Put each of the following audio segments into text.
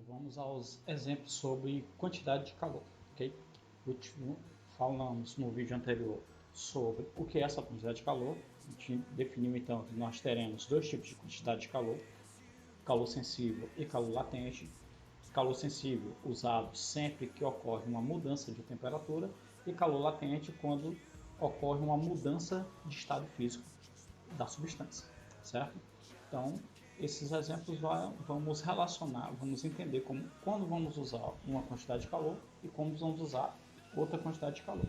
Vamos aos exemplos sobre quantidade de calor, ok? Falamos no vídeo anterior sobre o que é essa quantidade de calor. A gente definiu então que nós teremos dois tipos de quantidade de calor sensível e calor latente. Calor sensível usado sempre que ocorre uma mudança de temperatura e calor latente quando ocorre uma mudança de estado físico da substância, certo? Então, esses exemplos vamos relacionar, vamos entender quando vamos usar uma quantidade de calor e como vamos usar outra quantidade de calor.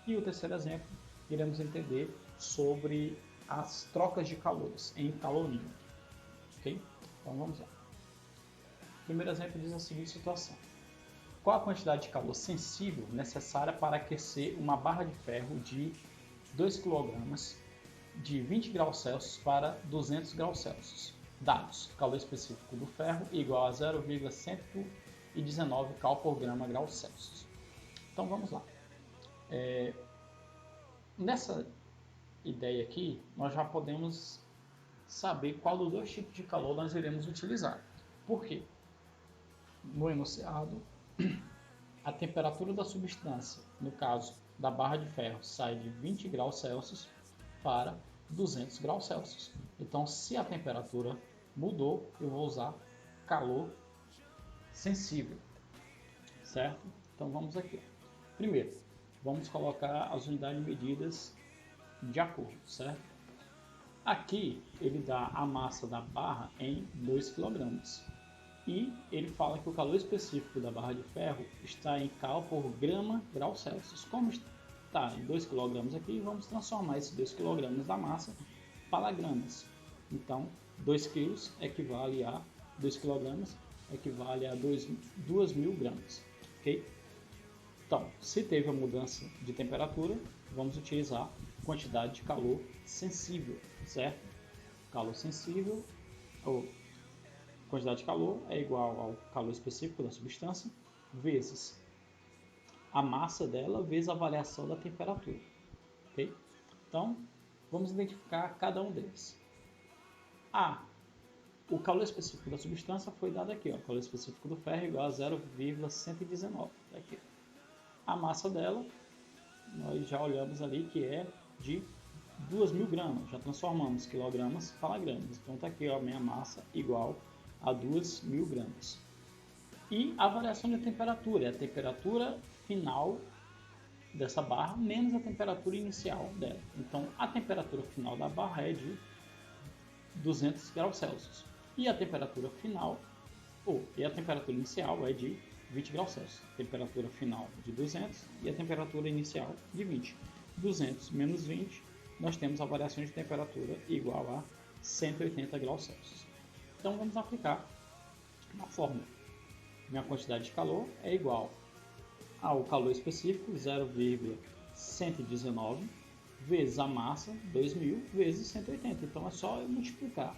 E o terceiro exemplo, iremos entender sobre as trocas de calores em caloria. Ok? Então vamos lá. O primeiro exemplo diz a seguinte situação. Qual a quantidade de calor sensível necessária para aquecer uma barra de ferro de 2 kg de 20 graus Celsius para 200 graus Celsius? Dados: calor específico do ferro igual a 0,119 cal por grama grau Celsius. Então vamos lá. Nessa ideia aqui, nós já podemos saber qual dos dois tipos de calor nós iremos utilizar. Por quê? No enunciado, a temperatura da substância, no caso da barra de ferro, sai de 20 graus Celsius para 200 graus Celsius. Então, se a temperatura mudou, eu vou usar calor sensível, certo? Então, vamos aqui. Primeiro, vamos colocar as unidades medidas de acordo, certo? Aqui, ele dá a massa da barra em 2 kg. E ele fala que o calor específico da barra de ferro está em cal por grama grau Celsius. Como está em 2 kg aqui, vamos transformar esses 2 kg da massa para gramas. Então, 2 kg equivale a 2 kg equivale a 2.000 gramas. Ok? Então, se teve a mudança de temperatura, vamos utilizar quantidade de calor sensível, certo? Calor sensível, ou quantidade de calor é igual ao calor específico da substância vezes a massa dela vezes a variação da temperatura, ok? Então, vamos identificar cada um deles. O calor específico da substância foi dado aqui, ó, o calor específico do ferro igual a 0,119. Aqui. A massa dela, nós já olhamos ali que é de 2.000 gramas, já transformamos quilogramas para gramas. Então está aqui ó, a minha massa igual a 2.000 gramas. E a variação de temperatura é a temperatura final dessa barra menos a temperatura inicial dela. Então a temperatura final da barra é de 200 graus Celsius. E a temperatura final, e a temperatura inicial é de 20 graus Celsius. Temperatura final de 200 e a temperatura inicial de 20. 200 menos 20, nós temos a variação de temperatura igual a 180 graus Celsius. Então vamos aplicar a fórmula. Minha quantidade de calor é igual ao calor específico, 0,119, vezes a massa, 2.000, vezes 180. Então é só eu multiplicar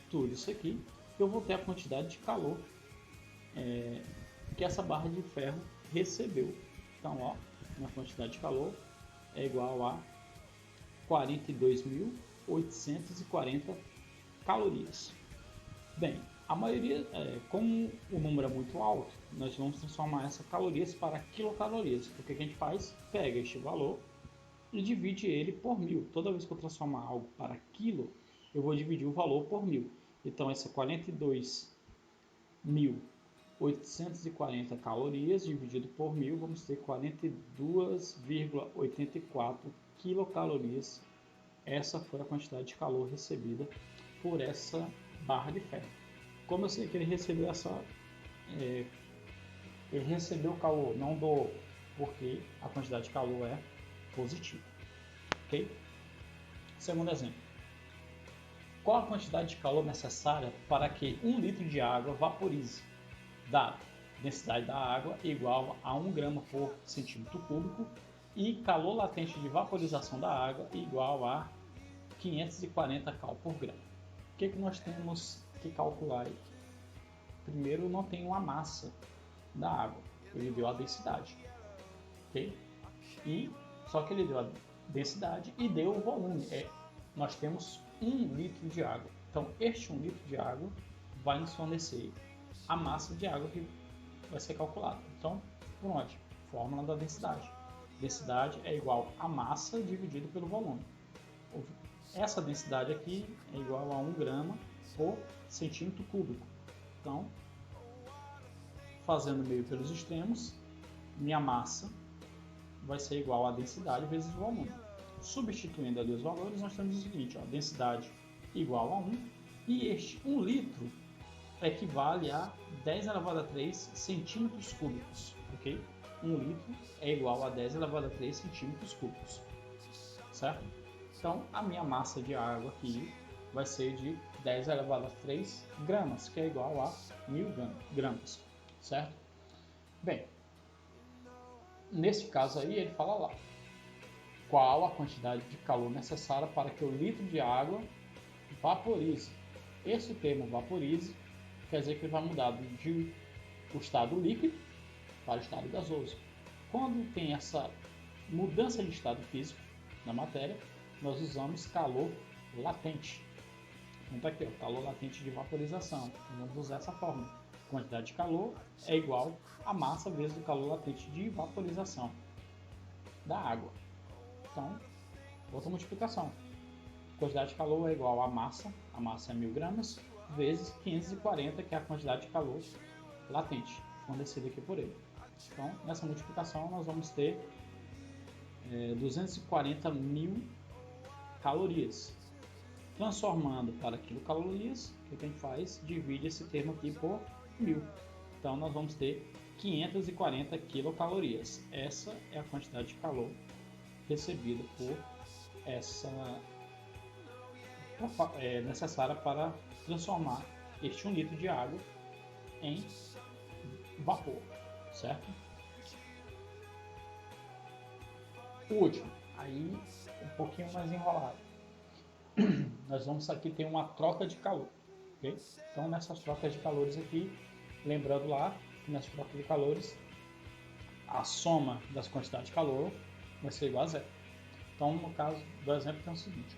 tudo isso aqui, eu vou ter a quantidade de calor que essa barra de ferro recebeu. Então, ó, minha quantidade de calor é igual a 42.840 calorias. Bem, a maioria, como o número é muito alto, nós vamos transformar essas calorias para quilocalorias. Porque o que a gente faz? Pega este valor e divide ele por 1.000. Toda vez que eu transformar algo para quilo, eu vou dividir o valor por 1.000. Então, essa 42.840 calorias dividido por 1.000, vamos ter 42,84 quilocalorias. Essa foi a quantidade de calor recebida por essa barra de ferro. Como eu sei que ele recebeu ele recebeu o calor, não doou, porque a quantidade de calor é positiva. Ok? Segundo exemplo. Qual a quantidade de calor necessária para que 1 litro de água vaporize? Dado: densidade da água igual a 1 grama por centímetro cúbico e calor latente de vaporização da água igual a 540 cal por grama. O que nós temos que calcular aí? Primeiro, não tem uma massa da água, ele deu a densidade, ok? Só que ele deu a densidade e deu o volume. Nós temos 1 litro de água. Então, este 1 litro de água vai nos fornecer a massa de água que vai ser calculada. Então, por onde? Fórmula da densidade. Densidade é igual a massa dividido pelo volume. Essa densidade aqui é igual a 1 grama por centímetro cúbico. Então, fazendo meio pelos extremos, minha massa vai ser igual a densidade vezes o volume. Substituindo ali os valores, nós temos o seguinte, ó, densidade igual a 1, e este 1 litro equivale a 10 elevado a 3 centímetros cúbicos, ok? 1 litro é igual a 10 elevado a 3 centímetros cúbicos, certo? Então, a minha massa de água aqui vai ser de 10 elevado a 3 gramas, que é igual a 1000 gramas, certo? Bem, nesse caso aí, ele fala lá, qual a quantidade de calor necessária para que o litro de água vaporize. Esse termo vaporize quer dizer que ele vai mudar de o estado líquido para o estado gasoso. Quando tem essa mudança de estado físico na matéria, nós usamos calor latente. Então tá aqui, ó, calor latente de vaporização. Vamos usar essa fórmula. Quantidade de calor é igual a massa vezes o calor latente de vaporização da água. Então, outra multiplicação. Quantidade de calor é igual a massa é 1000 gramas, vezes 540, que é a quantidade de calor latente, fornecida aqui por ele. Então, nessa multiplicação, nós vamos ter 240.000 calorias. Transformando para quilocalorias, o que a gente faz? Divide esse termo aqui por 1000. Então, nós vamos ter 540 quilocalorias. Essa é a quantidade de calor recebida por essa necessária para transformar este 1 litro de água em vapor, certo? O último, aí um pouquinho mais enrolado. Nós vamos aqui ter uma troca de calor, ok? Então, nessas trocas de calores aqui, lembrando lá, nessa troca de calores, a soma das quantidades de calor vai ser igual a zero. Então, no caso do exemplo, tem o seguinte: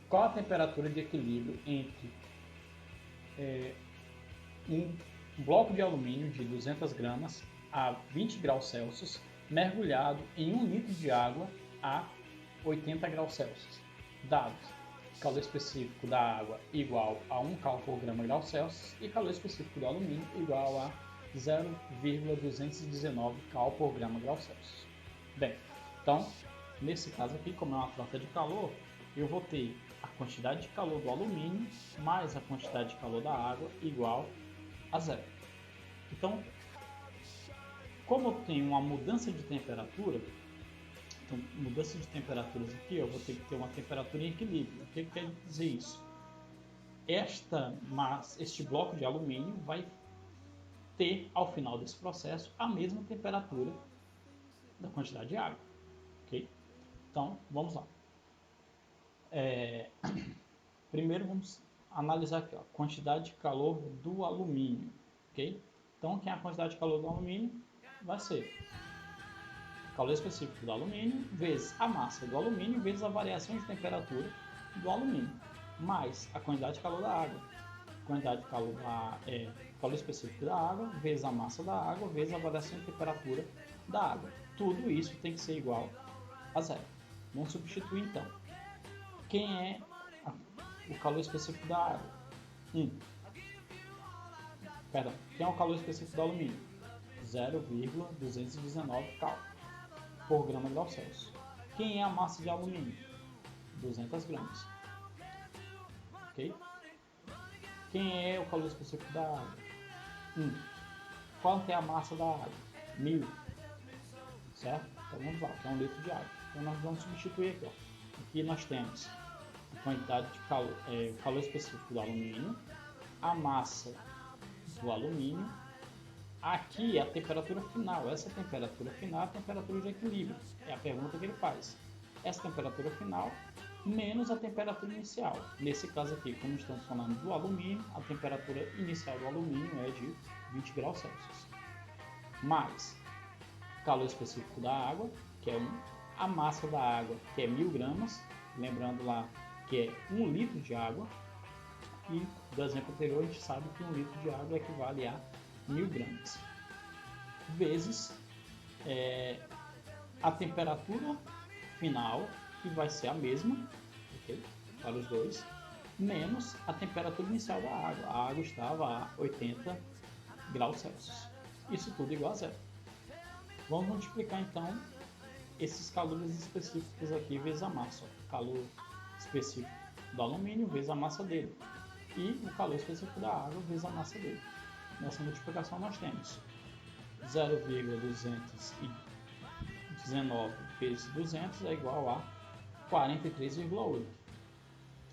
qual a temperatura de equilíbrio entre um bloco de alumínio de 200 gramas a 20 graus Celsius mergulhado em 1 litro de água a 80 graus Celsius? Dados: calor específico da água igual a 1 cal por grama grau Celsius e calor específico do alumínio igual a 0,219 cal por grama grau Celsius. Bem, então, nesse caso aqui, como é uma troca de calor, eu vou ter a quantidade de calor do alumínio mais a quantidade de calor da água igual a zero. Então, como eu tenho uma mudança de temperatura, então, mudança de temperaturas aqui, eu vou ter que ter uma temperatura em equilíbrio. O que quer dizer isso? Este bloco de alumínio vai ter, ao final desse processo, a mesma temperatura da quantidade de água. Okay? Então, vamos lá. Primeiro, vamos analisar aqui, ó, quantidade de calor do alumínio. Okay? Então, quem é a quantidade de calor do alumínio? Vai ser calor específico do alumínio vezes a massa do alumínio vezes a variação de temperatura do alumínio, mais a quantidade de calor da água. Quantidade de calor calor específico da água vezes a massa da água vezes a variação de temperatura da água. Tudo isso tem que ser igual a zero. Vamos substituir então. Quem é o calor específico da água? Quem é o calor específico do alumínio? 0,219 cal por grama grau Celsius. Quem é a massa de alumínio? 200 gramas. Ok? Quem é o calor específico da água? Quanto é a massa da água? 1000. Certo? Então vamos lá, que é 1 litro de água. Então nós vamos substituir aqui. Ó. Aqui nós temos a quantidade de calor, calor específico do alumínio, a massa do alumínio. Aqui é a temperatura final. Essa temperatura final é a temperatura de equilíbrio. É a pergunta que ele faz. Essa temperatura final menos a temperatura inicial. Nesse caso aqui, como estamos falando do alumínio, a temperatura inicial do alumínio é de 20 graus Celsius. Mais calor específico da água, que é 1. A massa da água, que é 1000 gramas. Lembrando lá que é 1 litro de água. E do exemplo anterior, a gente sabe que 1 litro de água equivale a 1000 gramas, vezes a temperatura final, que vai ser a mesma, okay, para os dois, menos a temperatura inicial da água. A água estava a 80 graus Celsius. Isso tudo igual a zero. Vamos multiplicar então esses calores específicos aqui vezes a massa. O calor específico do alumínio vezes a massa dele. E o calor específico da água vezes a massa dele. Nessa multiplicação nós temos 0,219 vezes 200 é igual a 43,8.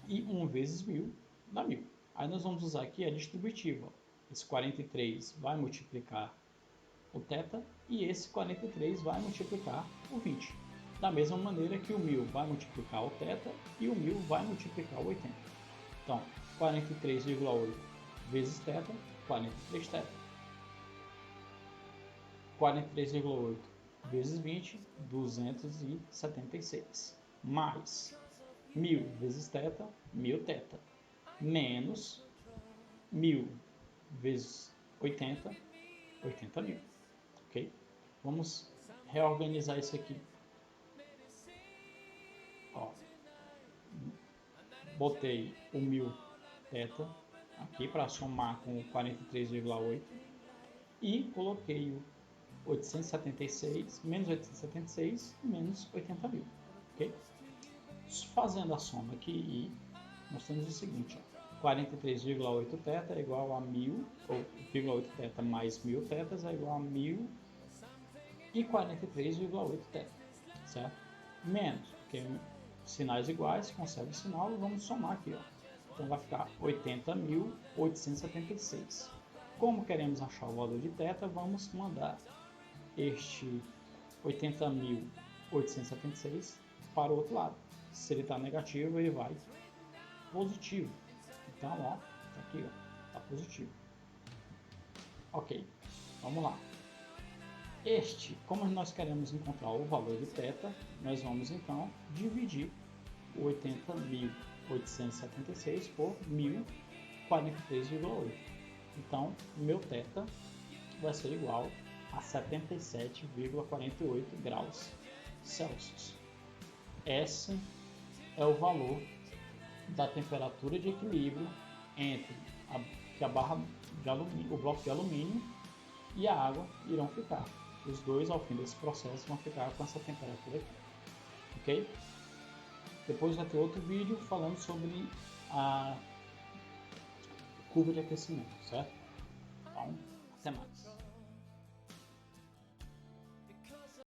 E 1 vezes 1000 dá 1000. Aí nós vamos usar aqui a distributiva. Esse 43 vai multiplicar o θ e esse 43 vai multiplicar o 20. Da mesma maneira que o 1000 vai multiplicar o θ e o 1000 vai multiplicar o 80. Então, 43,8 vezes θ, 43 θ. 43,8 vezes 20, 276. Mais 1000 vezes θ, 1000 θ. Menos 1000 vezes 80, 80.000. Ok? Vamos reorganizar isso aqui. Ó, botei o 1000 θ aqui para somar com o 43,8 e coloquei o 876 menos 876 menos 80.000. Ok? Fazendo a soma aqui, nós temos o seguinte: 43,8 θ é igual a 1000, ou 0,8 θ mais 1000 θ é igual a 1000 e 43,8 θ, certo? Menos, porque sinais iguais, conserva o sinal, vamos somar aqui, ó. Então vai ficar 80.876. Como queremos achar o valor de θ, vamos mandar este 80.876 para o outro lado. Se ele está negativo, ele vai positivo. Então, ó, tá aqui, ó, tá positivo. Ok, vamos lá. Como nós queremos encontrar o valor de θ, nós vamos então dividir o 80.876 por 1043,8. Então, o meu θ vai ser igual a 77,48 graus Celsius. Esse é o valor da temperatura de equilíbrio entre a barra de alumínio, o bloco de alumínio e a água irão ficar. Os dois, ao fim desse processo, vão ficar com essa temperatura aqui. Ok? Depois vai ter outro vídeo falando sobre a curva de aquecimento, certo? Então, até mais.